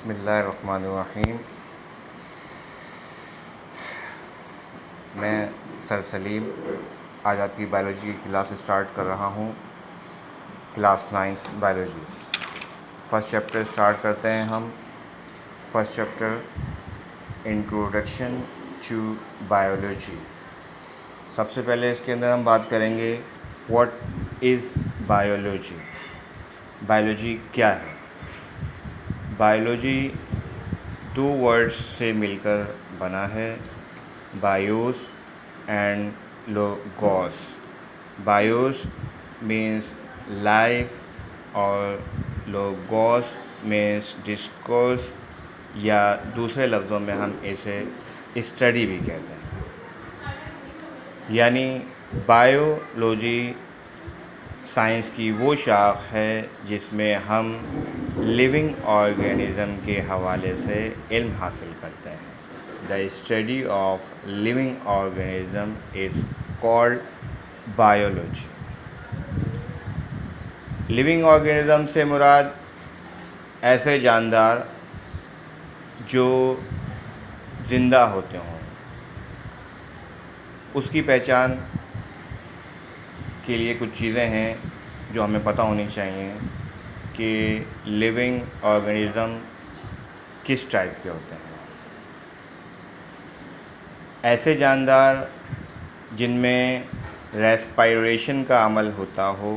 बिस्मिल्लाहिर्रहमानिर्रहीम। मैं सर सलीम आज आपकी बायोलॉजी की क्लास स्टार्ट कर रहा हूँ। Class 9 biology. First chapter start करते हैं हम। First chapter introduction to biology. सबसे पहले इसके अंदर हम बात करेंगे व्हाट इज़ बायोलॉजी। बायोलॉजी क्या है? बायोलॉजी दो वर्ड्स से मिलकर बना है, BIOS and logos. BIOS means life और लोगोस मीन्स डिस्कोर्स, या दूसरे लफ्ज़ों में हम इसे स्टडी भी कहते हैं। यानी बायोलॉजी साइंस की वो शाख है जिसमें हम लिविंग ऑर्गेनिज़म के हवाले से इल्म हासिल करते हैं। The study of living organism is called biology. Living organism से मुराद ऐसे जानदार जो ज़िंदा होते हों। उसकी पहचान के लिए कुछ चीज़ें हैं जो हमें पता होनी चाहिए कि लिविंग ऑर्गेनिज़म किस टाइप के होते हैं। ऐसे जानदार जिनमें रेस्पायरेशन का अमल होता हो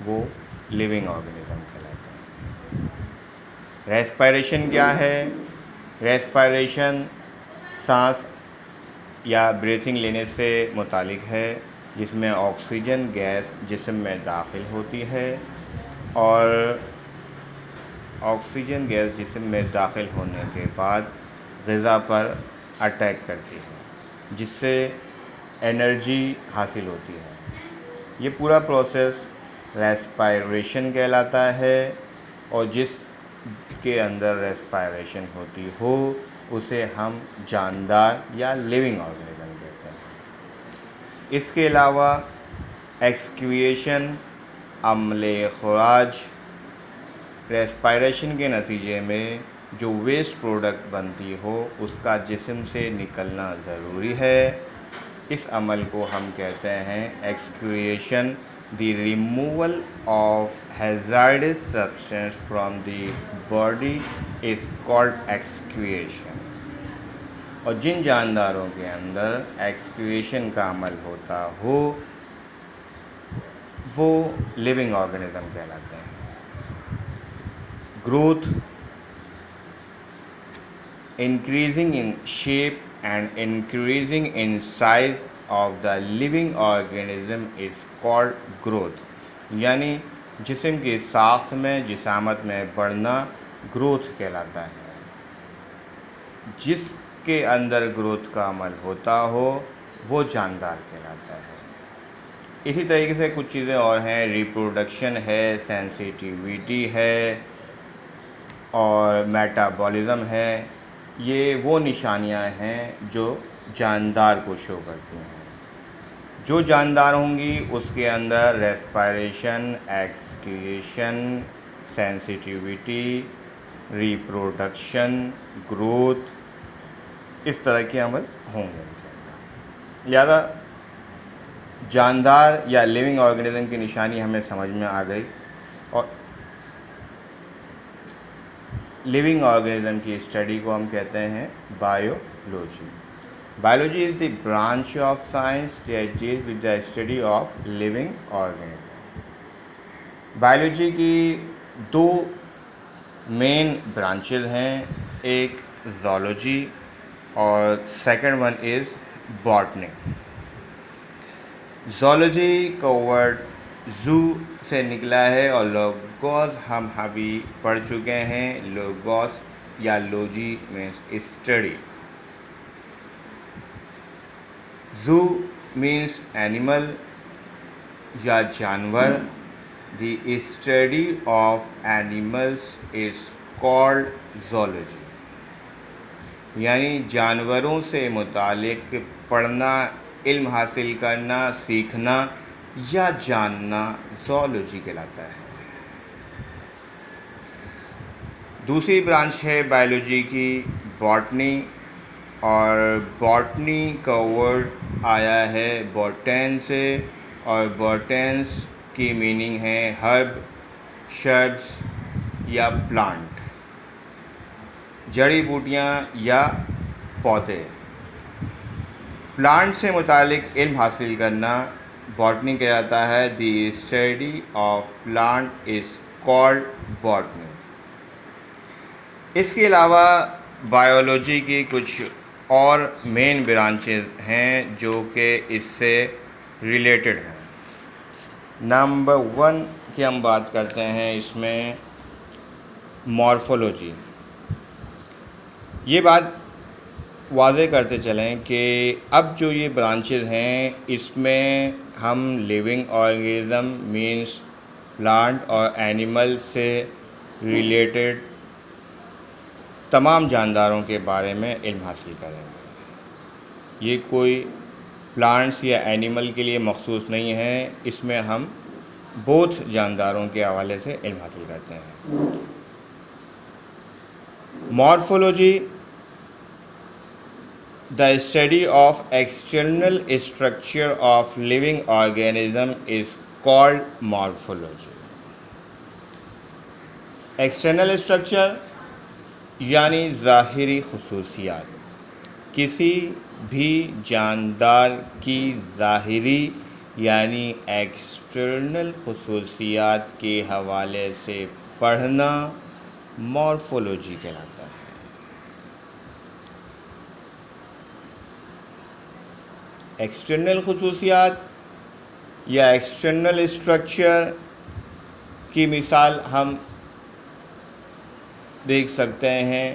वो लिविंग ऑर्गेनिज़म कहलाते हैं। रेस्पायरेशन क्या है? रेस्पायरेशन सांस या ब्रीथिंग लेने से मुतालिक है, जिसमें ऑक्सीजन गैस जिस्म में दाखिल होती है और ऑक्सीजन गैस जिस्म में दाखिल होने के बाद ग़िज़ा पर अटैक करती है, जिससे एनर्जी हासिल होती है। ये पूरा प्रोसेस रेस्पायरेशन कहलाता है, और जिसके अंदर रेस्पायरेशन होती हो उसे हम जानदार या लिविंग ऑर्गेनिज़म कहते हैं। इसके अलावा एक्सक्रिएशन, अम्ले खुराज, रेस्पायरेशन के नतीजे में जो वेस्ट प्रोडक्ट बनती हो उसका जिस्म से निकलना ज़रूरी है। इस अमल को हम कहते हैं excretion. The removal of hazardous substance from the body is called excretion. और जिन जानदारों के अंदर एक्सक्रिएशन का अमल होता हो वो लिविंग ऑर्गेनिज़म कहलाते हैं। Growth, increasing in shape and increasing in size of the living organism is called growth। यानी जिस्म की साख्त में, जिसामत में बढ़ना ग्रोथ कहलाता है। जिसके अंदर ग्रोथ का अमल होता हो वो जानदार कहलाता है। इसी तरीके से कुछ चीज़ें और हैं, रिप्रोडक्शन है, सेंसिटिविटी है और मेटाबॉलिज्म है। ये वो निशानियां हैं जो जानदार को शो करती हैं। जो जानदार होंगी उसके अंदर respiration, excretion, sensitivity, reproduction, growth, इस तरह के अमल होंगे। लिहाजा जानदार या लिविंग ऑर्गेनिज़म की निशानी हमें समझ में आ गई। और लिविंग ऑर्गेनिज़म की स्टडी को हम कहते हैं biology. Biology is the branch of science that deals with the study of living organism. Biology की दो मेन ब्रांचेज हैं, एक ज़ूलॉजी और second one is botany. Zoology का वर्ड जू से निकला है और लोगोस हम अभी पढ़ चुके हैं। लोगोस या लॉजी मीन्स स्टडी। जू मीन्स एनिमल या जानवर। The study of animals is called zoology. यानी जानवरों से मुतालिक पढ़ना, इल्म हासिल करना, सीखना या जानना ज़ूलॉजी कहलाता है। दूसरी ब्रांच है बायोलॉजी की बॉटनी, और बॉटनी का वर्ड आया है बॉटेन से, और बॉटेंस की मीनिंग है हर्ब, शर्ब्स या प्लांट, जड़ी बूटियाँ या पौधे। प्लांट से मुतालिक इल्म हासिल करना बॉटनी कहलाता है। The study of plant is called botany. इसके अलावा बायोलॉजी की कुछ और मेन ब्रांचेस हैं जो कि इससे रिलेटेड हैं। नंबर 1 की हम बात करते हैं इसमें मॉर्फोलॉजी। ये बात वाज़े करते चलें कि अब जो ये ब्रांचेस हैं इसमें हम लिविंग ऑर्गेनिज्म मींस प्लांट और एनिमल से रिलेटेड तमाम जानदारों के बारे में इल्म हासिल करेंगे। ये कोई प्लांट्स या एनिमल के लिए मखसूस नहीं है, इसमें हम बोथ जानदारों के हवाले से इल्म हासिल करते हैं। Morphology the study of external structure of living organism is called morphology. External structure यानी ज़ाहिरी खुसूसियात, किसी भी जानदार की ज़ाहिरी यानी एक्सटर्नल खुसूसियात के हवाले से पढ़ना मॉर्फोलॉजी कहलाता है। एक्सटर्नल खुसूसियात या एक्सटर्नल स्ट्रक्चर की मिसाल हम देख सकते हैं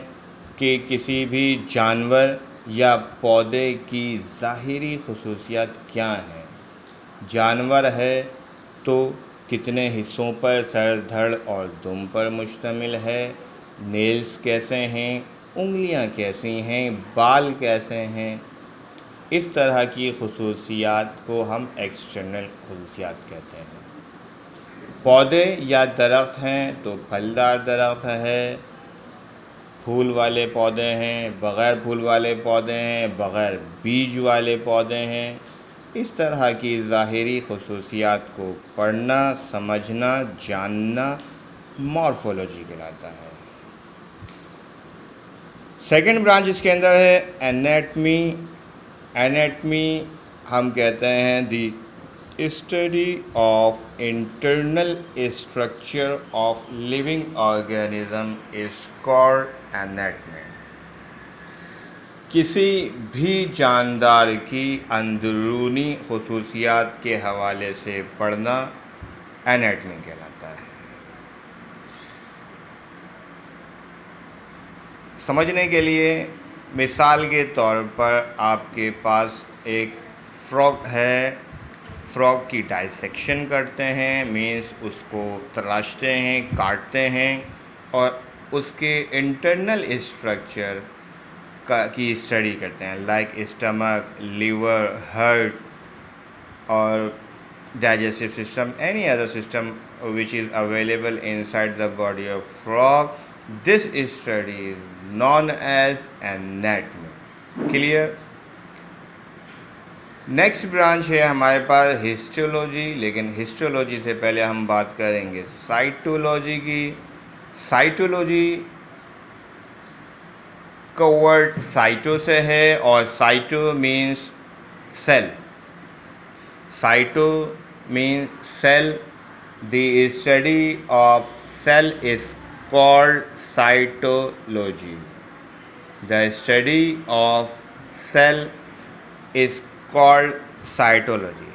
कि किसी भी जानवर या पौधे की ज़ाहिरी खुसूसियात क्या हैं। जानवर है तो कितने हिस्सों पर, सर, धड़ और दुम पर मुश्तमिल है, नेल्स कैसे हैं, उंगलियां कैसी हैं, बाल कैसे हैं, इस तरह की खुसूसियात को हम एक्सटर्नल खुसूसियात कहते हैं। पौधे या दरख्त हैं तो फलदार दरख्त है, फूल वाले पौधे हैं, बग़ैर फूल वाले पौधे हैं, बग़ैर बीज वाले पौधे हैं। इस तरह की ज़ाहिरी खुसूसियात को पढ़ना, समझना, जानना मॉर्फोलॉजी कहलाता है। सेकंड ब्रांच इसके अंदर है एनाटमी। एनाटमी हम कहते हैं the study of internal structure of living organism is called anatomy. किसी भी जानदार की अंदरूनी खुसूसियात के हवाले से पढ़ना एनाटमी कहलाता है। समझने के लिए मिसाल के तौर पर आपके पास एक फ्रॉग है, फ्रॉग की डाइसेक्शन करते हैं, मीन्स उसको तराशते हैं, काटते हैं और उसके इंटरनल स्ट्रक्चर की स्टडी करते हैं, लाइक स्टमक, लीवर, हार्ट और digestive system, any other system which is available inside the body of frog. This study is known as anatomy. Clear? Next branch है हमारे पास हिस्टोलॉजी, लेकिन हिस्टोलॉजी से पहले हम बात करेंगे साइटोलॉजी की। साइटोलॉजी का वर्ड साइटो से है और cyto means cell. Cyto means cell. The study of cell is called cytology. The study of cell is called cytology.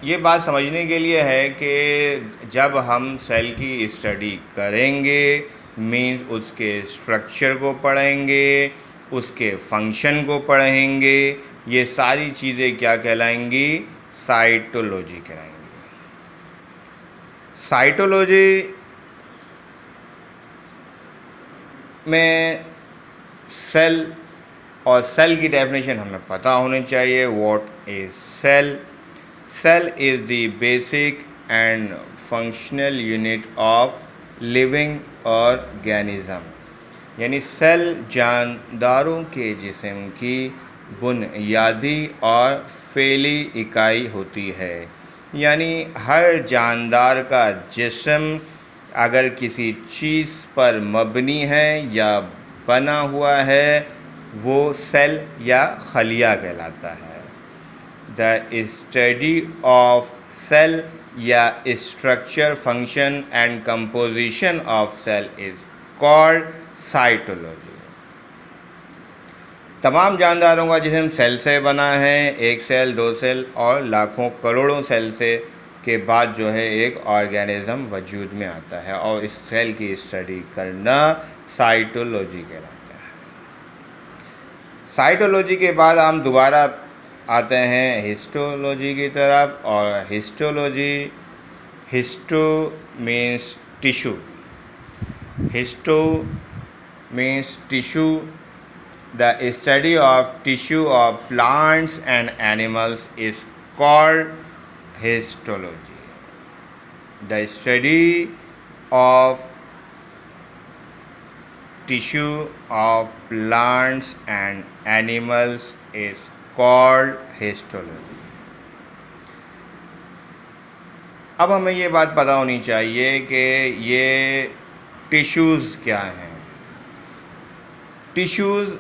ये बात समझने के लिए है कि जब हम सेल की स्टडी करेंगे मीन्स उसके स्ट्रक्चर को पढ़ेंगे, उसके फंक्शन को पढ़ेंगे, ये सारी चीज़ें क्या कहलाएंगी? साइटोलॉजी कहलाएंगी। साइटोलॉजी में सेल और सेल की डेफिनेशन हमें पता होनी चाहिए। What is cell? Cell is the basic and functional unit of living organism, यानी सेल जानदारों के जिस्म की बुनियादी और फैली इकाई होती है। यानी हर जानदार का जिस्म अगर किसी चीज़ पर मबनी है या बना हुआ है वो सेल या खलिया कहलाता है। द स्टडी ऑफ सेल या structure, function and composition of cell is called cytology. तमाम जानदारों का जिस्म सेल से बना है, एक सेल, दो सेल और लाखों करोड़ों सेल से के बाद जो है एक ऑर्गेनिज्म वजूद में आता है और इस सेल की स्टडी करना साइटोलॉजी कहलाता है। साइटोलॉजी के बाद हम दोबारा आते हैं हिस्टोलॉजी की तरफ, और histo means tissue, histo means tissue, the study of tissue of plants and animals is called histology. The study of tissue of plants and animals is called histology. अब हमें ये बात पता होनी चाहिए कि ये टिश्यूज़ क्या हैं। टिश्यूज़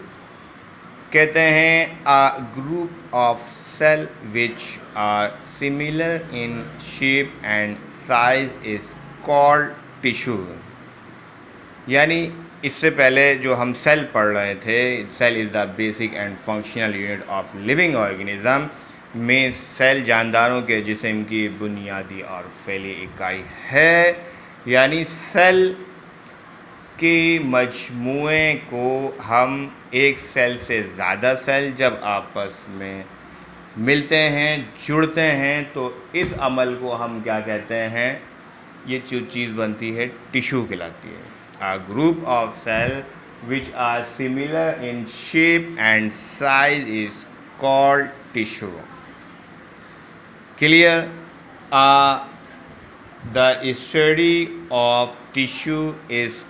कहते हैं a group of cell which are similar in shape and size is called tissue। यानी इससे पहले जो हम सेल पढ़ रहे थे, cell is the basic and functional unit of living organism, में सेल जानदारों के जिस्म की बुनियादी और फैली इकाई है। यानी सेल के मजमूए को हम एक सेल से ज़्यादा सेल जब आपस में मिलते हैं, जुड़ते हैं, तो इस अमल को हम क्या कहते हैं, ये जो चीज़ बनती है टिश्यू कहलाती है। A group of cells which are similar in shape and size is called tissue. Clear? The study of tissue is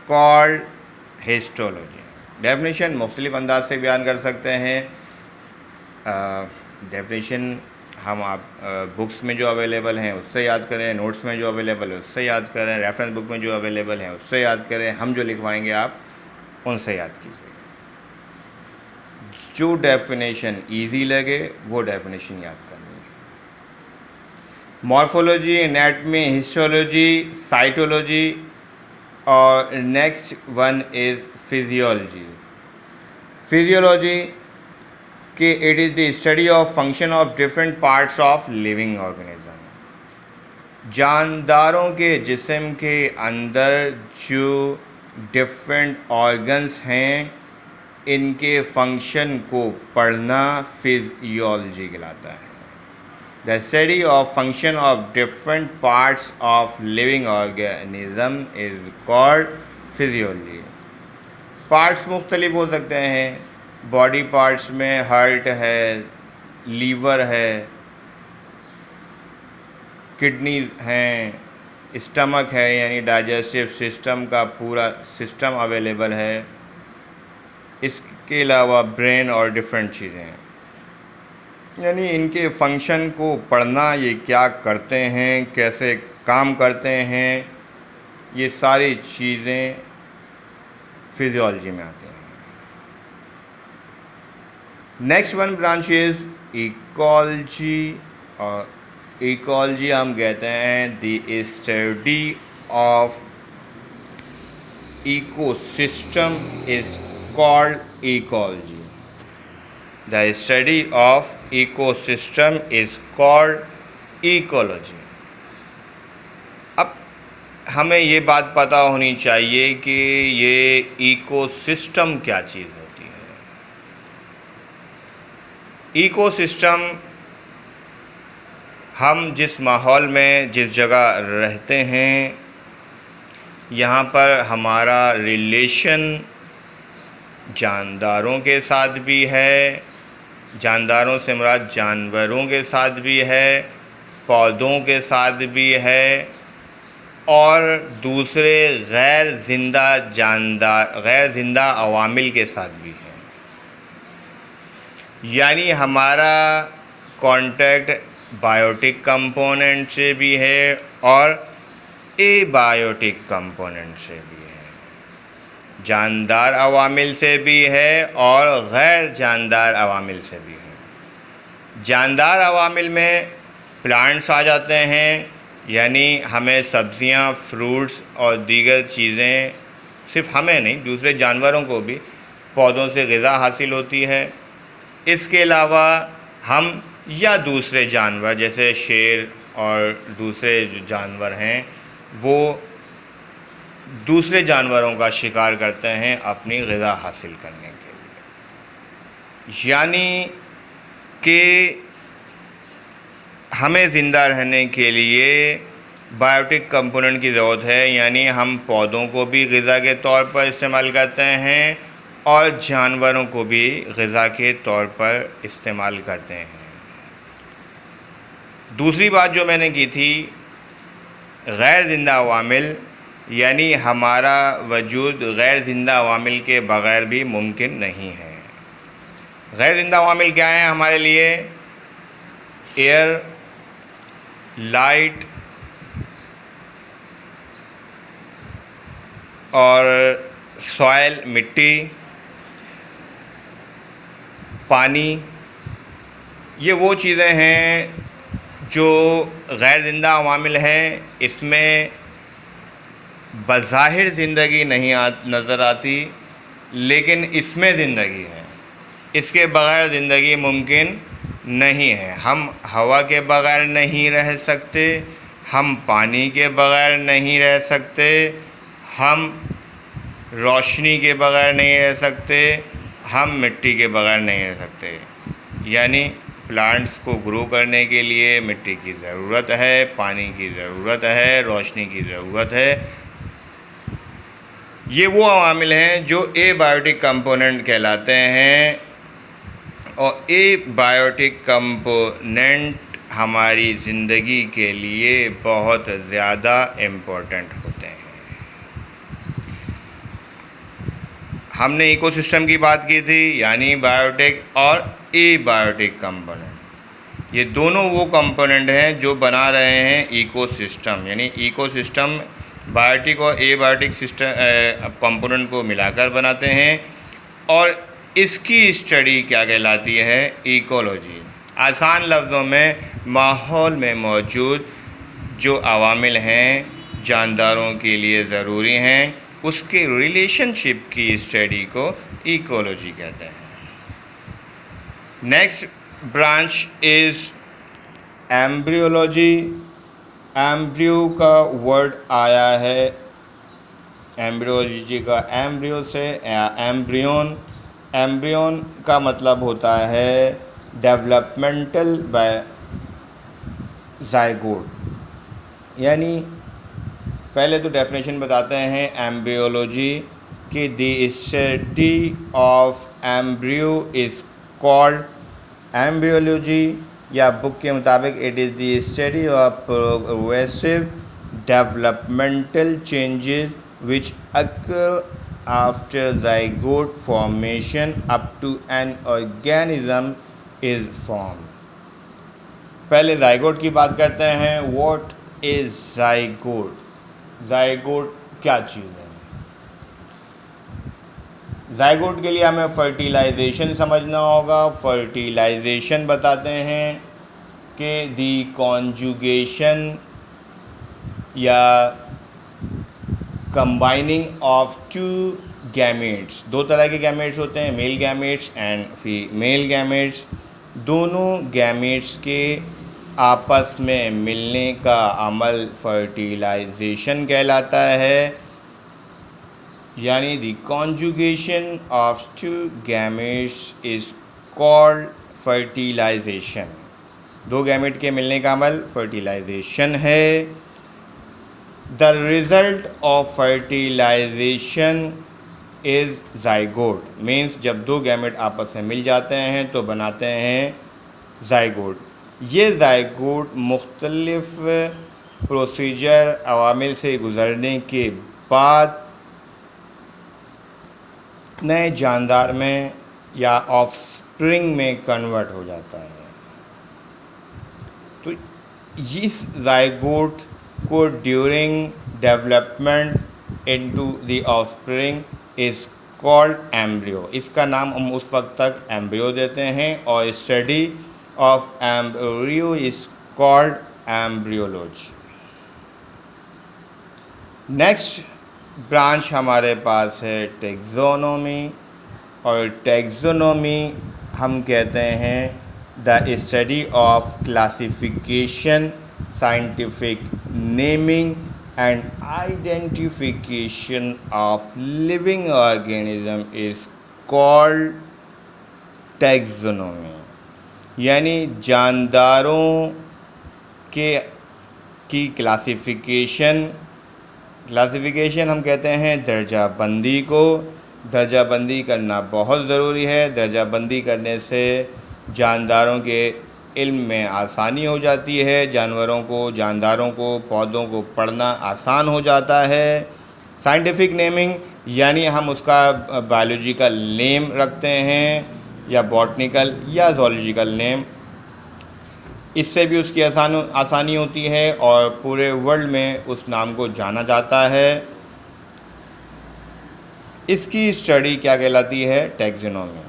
called histology. Definition मुख्तलिफ अंदाज से बयान कर सकते हैं। डेफिनेशन हम आप बुक्स में जो अवेलेबल हैं उससे याद करें, नोट्स में जो अवेलेबल है उससे याद करें, रेफरेंस बुक में जो अवेलेबल हैं उससे याद करें, हम जो लिखवाएंगे आप उनसे याद कीजिए। जो डेफिनेशन इजी लगे वो डेफिनेशन याद करनी है। मॉर्फोलॉजी, एनाटॉमी, हिस्टोलॉजी, साइटोलॉजी, और next one is physiology. Physiology कि it is the study of function of different parts of living organism. जानदारों के जिस्म के अंदर जो डिफरेंट ऑर्गन्स हैं, इनके फंक्शन को पढ़ना फिजियोलॉजी कहलाता है। The study of function of different parts of living organism is called physiology. Parts मुख्तलिफ हो सकते हैं। बॉडी पार्ट्स में हार्ट है, लीवर है, किडनीज हैं, स्टमक है, यानी डाइजेस्टिव सिस्टम का पूरा सिस्टम अवेलेबल है। इसके अलावा ब्रेन और डिफरेंट चीज़ें हैं। यानी इनके फंक्शन को पढ़ना, ये क्या करते हैं, कैसे काम करते हैं, ये सारी चीज़ें फिजियोलॉजी में आती हैं। Next one branch is ecology, और इकोलॉजी हम कहते हैं the study of ecosystem is called ecology. The study of ecosystem is called ecology. अब हमें ये बात पता होनी चाहिए कि ये इकोसिस्टम क्या चीज़ है। इकोसिस्टम हम जिस माहौल में, जिस जगह रहते हैं, यहाँ पर हमारा रिलेशन जानदारों के साथ भी है, जानदारों से मुराद जानवरों के साथ भी है, पौधों के साथ भी है, और दूसरे गैर ज़िंदा अवामिल के साथ भी है। यानी हमारा कांटेक्ट बायोटिक कंपोनेंट से भी है और एबायोटिक कंपोनेंट से भी है, जानदार अवामिल से भी है और गैर जानदार अवामिल से भी है। जानदार अवामिल में प्लांट्स आ जाते हैं, यानी हमें सब्ज़ियाँ, फ्रूट्स और दीगर चीज़ें, सिर्फ हमें नहीं दूसरे जानवरों को भी पौधों से ग़िज़ा हासिल होती है। इसके अलावा हम या दूसरे जानवर जैसे शेर और दूसरे जो जानवर हैं वो दूसरे जानवरों का शिकार करते हैं अपनी ग़िज़ा हासिल करने के लिए। यानी कि हमें ज़िंदा रहने के लिए बायोटिक कंपोनेंट की ज़रूरत है, यानी हम पौधों को भी ग़िज़ा के तौर पर इस्तेमाल करते हैं और जानवरों को भी ग़िज़ा के तौर पर इस्तेमाल करते हैं। दूसरी बात जो मैंने की थी, गैर ज़िंदा अवामिल, यानी हमारा वजूद गैर ज़िंदा अवामिल के बग़ैर भी मुमकिन नहीं है। गैर ज़िंदा अवामिल क्या हैं हमारे लिए? एयर, लाइट और सॉइल, मिट्टी, पानी, ये वो चीज़ें हैं जो गैर ज़िंदा अवामिल हैं। इसमें बज़ाहिर ज़िंदगी नहीं नज़र आती, लेकिन इसमें ज़िंदगी है। इसके बग़ैर ज़िंदगी मुमकिन नहीं है। हम हवा के बग़ैर नहीं रह सकते, हम पानी के बग़ैर नहीं रह सकते, हम रोशनी के बग़ैर नहीं रह सकते, हम मिट्टी के बग़ैर नहीं रह सकते। यानी प्लांट्स को ग्रो करने के लिए मिट्टी की ज़रूरत है, पानी की ज़रूरत है, रोशनी की ज़रूरत है। ये वो अवामिल हैं जो एबायोटिक कंपोनेंट कहलाते हैं, और एबायोटिक कंपोनेंट हमारी ज़िंदगी के लिए बहुत ज़्यादा इम्पोर्टेंट होते हैं। हमने इकोसिस्टम की बात की थी, यानी बायोटिक और एबायोटिक कंपोनेंट, ये दोनों वो कंपोनेंट हैं जो बना रहे हैं इकोसिस्टम। यानी इकोसिस्टम बायोटिक और एबायोटिक सिस्टम कंपोनेंट को मिलाकर बनाते हैं, और इसकी स्टडी क्या कहलाती है? इकोलॉजी। आसान लफ्ज़ों में माहौल में मौजूद जो अवामिल हैं जानदारों के लिए ज़रूरी हैं, उसके रिलेशनशिप की स्टडी को इकोलॉजी कहते हैं। Next branch is embryology. Embryo का वर्ड आया है एम्ब्रियोलॉजी का एम्ब्रियो से एम्ब्रियोन। एम्ब्रियोन का मतलब होता है डेवलपमेंटल बाय ज़ायगोट। यानी पहले तो डेफिनेशन बताते हैं एम्ब्रियोलॉजी कि the study of embryo is called embryology, या बुक के मुताबिक it is the study of progressive developmental changes which occur after zygote formation up to an organism is formed। पहले ज़ाइगोट की बात करते हैं। What is zygote? ज़ाइगोट क्या चीज़ है? ज़ाइगोट के लिए हमें फर्टिलाइजेशन समझना होगा। फर्टिलाइजेशन बताते हैं कि दी कॉन्जुगेशन या कंबाइनिंग ऑफ टू गैमेट्स। दो तरह के गैमेट्स होते हैं, male gametes and female gametes. दोनों गैमेट्स के आपस में मिलने का अमल फर्टिलाइजेशन कहलाता है। यानी the conjugation of two gametes is called fertilization. दो गैमेट के मिलने का अमल फर्टिलाइजेशन है। The result of fertilization is zygote। Means जब दो गैमेट आपस में मिल जाते हैं तो बनाते हैं ज़ाइगोट। ये ज़ाइगोट मुख्तलिफ प्रोसीजर अवामिल से गुजरने के बाद नए जानदार में या ऑफस्प्रिंग में कन्वर्ट हो जाता है। तो इस जायगोट को during development into the offspring is called embryo. इसका नाम हम उस वक्त तक एम्ब्रियो देते हैं और study of embryo is called embryology. Next branch हमारे पास है टैक्सोनॉमी, और टैक्सोनॉमी हम कहते हैं the study of classification, scientific naming and identification of living organism is called taxonomy. यानी जानदारों की क्लासिफिकेशन हम कहते हैं दर्जाबंदी को। दर्जाबंदी करना बहुत ज़रूरी है। दर्जाबंदी करने से जानदारों के इल्म में आसानी हो जाती है। जानदारों को पौधों को पढ़ना आसान हो जाता है। साइंटिफिक नेमिंग यानी हम उसका बायोलॉजिकल नेम रखते हैं या बॉटनिकल या ज़ूलॉजिकल नेम, इससे भी उसकी आसानी होती है और पूरे वर्ल्ड में उस नाम को जाना जाता है। इसकी स्टडी क्या कहलाती है? Taxonomy.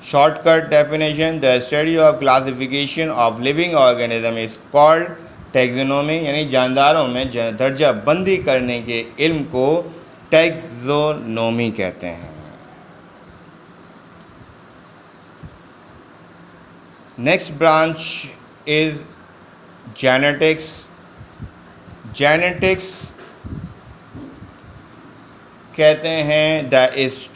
Shortcut definition, the study of classification of living organism is called taxonomy. यानी जानदारों में दर्जाबंदी करने के इल्म को टैक्सोनॉमी कहते हैं। Next branch is genetics. Genetics कहते हैं द